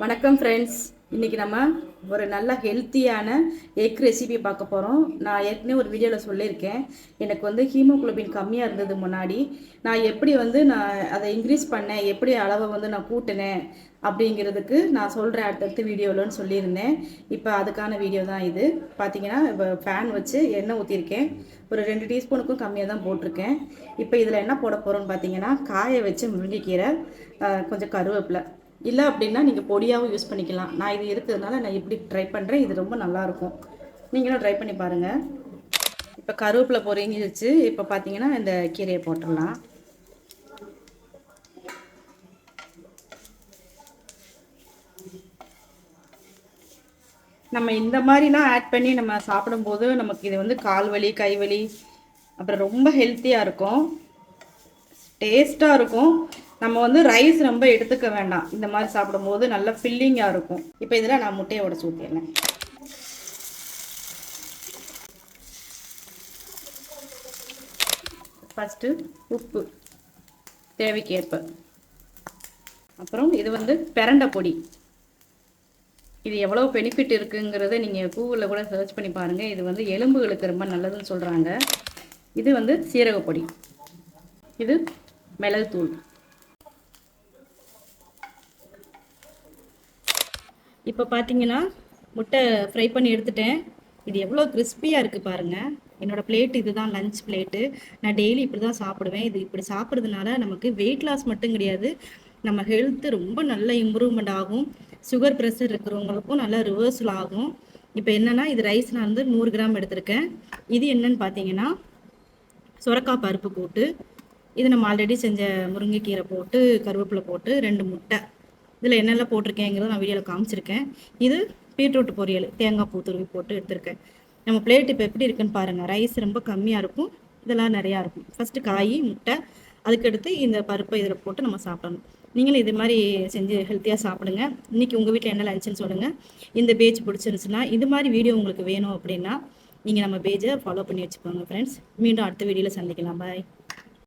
வணக்கம் ஃப்ரெண்ட்ஸ். இன்றைக்கி நம்ம ஒரு நல்ல ஹெல்த்தியான எக் ரெசிபி பார்க்க போகிறோம். நான் ஏற்கனவே ஒரு வீடியோவில் சொல்லியிருக்கேன். எனக்கு வந்து ஹீமோகுளோபின் கம்மியாக இருந்தது முன்னாடி. நான் எப்படி நான் அதை இன்க்ரீஸ் பண்ணேன், எப்படி அளவை நான் கூட்டினேன் அப்படிங்கிறதுக்கு நான் சொல்கிறேன் அடுத்தடுத்து வீடியோவில்னு சொல்லியிருந்தேன். இப்போ அதுக்கான வீடியோ தான் இது. பார்த்தீங்கன்னா இப்போ ஃபேன் வச்சு எண்ணெய் ஊற்றிருக்கேன். ஒரு 2 டீஸ்பூனுக்கும் கம்மியாக தான் போட்டிருக்கேன். இப்போ இதில் என்ன போட போகிறோன்னு பார்த்தீங்கன்னா, காய வச்சு முருங்கைக்கீரை, கொஞ்சம் கருவேப்பிலை, இல்லை அப்படின்னா நீங்கள் பொடியாகவும் யூஸ் பண்ணிக்கலாம். நான் இது இருக்கிறதுனால நான் இப்படி ட்ரை பண்ணுறேன். இது ரொம்ப நல்லாயிருக்கும். நீங்களும் ட்ரை பண்ணி பாருங்கள். இப்போ கருவேப்பிலை பொரிஞ்சிருச்சு. இப்போ பார்த்தீங்கன்னா இந்த கீரையை போட்டுடலாம். நம்ம இந்த மாதிரிலாம் ஆட் பண்ணி நம்ம சாப்பிடும்போது நமக்கு இது கால் வலி, கை வலி, அப்புறம் ரொம்ப ஹெல்த்தியாக இருக்கும், டேஸ்ட்டாக இருக்கும். நம்ம ரைஸ் ரொம்ப எடுத்துக்க வேண்டாம். இந்த மாதிரி சாப்பிடும்போது நல்லா ஃபில்லிங்காக இருக்கும். இப்போ இதில் நான் முட்டையை உடச்சி ஊற்றிடுறேன். ஃபஸ்ட்டு உப்பு தேவைக்கேற்ப. அப்புறம் இது பிரண்டை பொடி. இது எவ்வளோ பெனிஃபிட் இருக்குங்கிறத நீங்கள் கூகுளில் கூட சர்ச் பண்ணி பாருங்கள். இது எலும்புகளுக்கு ரொம்ப நல்லதுன்னு சொல்கிறாங்க. இது சீரகப்பொடி. இது மிளகுத்தூள். இப்போ பார்த்தீங்கன்னா முட்டை ஃப்ரை பண்ணி எடுத்துட்டேன். இது எவ்வளோ கிறிஸ்பியாக இருக்குது பாருங்கள். என்னோடய பிளேட் இது தான், லஞ்ச் பிளேட்டு. நான் டெய்லி இப்படி தான் சாப்பிடுவேன். இது இப்படி சாப்பிட்றதுனால நமக்கு வெயிட் லாஸ் மட்டும் கிடையாது, நம்ம ஹெல்த்து ரொம்ப நல்ல இம்ப்ரூவ்மெண்ட் ஆகும். சுகர் ப்ரெஷர் இருக்கிறவங்களுக்கும் நல்லா ரிவர்சல் ஆகும். இப்போ என்னென்னா, இது ரைஸ் நான் 100 கிராம் எடுத்திருக்கேன். இது என்னன்னு பார்த்தீங்கன்னா சுரக்காய் பருப்பு போட்டு, இது நம்ம ஆல்ரெடி செஞ்ச முருங்கைக்கீரை போட்டு, கருவேப்பிலை போட்டு, 2 முட்டை, இதில் என்னெல்லாம் போட்டிருக்கேங்கிறத நான் வீடியோவில் காமிச்சிருக்கேன். இது பீட்ரூட் பொரியல், தேங்காய் பூ துருவி போட்டு எடுத்திருக்கேன். நம்ம பிளேட் இப்போ எப்படி இருக்குன்னு பாருங்கள். ரைஸ் ரொம்ப கம்மியாக இருக்கும், இதெல்லாம் நிறையா இருக்கும். ஃபஸ்ட்டு காய், முட்டை, அதுக்கடுத்து இந்த பருப்பை இதில் போட்டு நம்ம சாப்பிடணும். நீங்களும் இது மாதிரி செஞ்சு ஹெல்த்தியாக சாப்பிடுங்க. இன்றைக்கி உங்கள் வீட்டில் என்ன லஞ்சுன்னு சொல்லுங்கள். இந்த பேஜ் பிடிச்சிருந்துச்சுன்னா, இது மாதிரி வீடியோ உங்களுக்கு வேணும் அப்படின்னா நீங்கள் நம்ம பேஜை ஃபாலோ பண்ணி வச்சுக்கோங்க ஃப்ரெண்ட்ஸ். மீண்டும் அடுத்த வீடியோவில் சந்திக்கலாம். பாய்.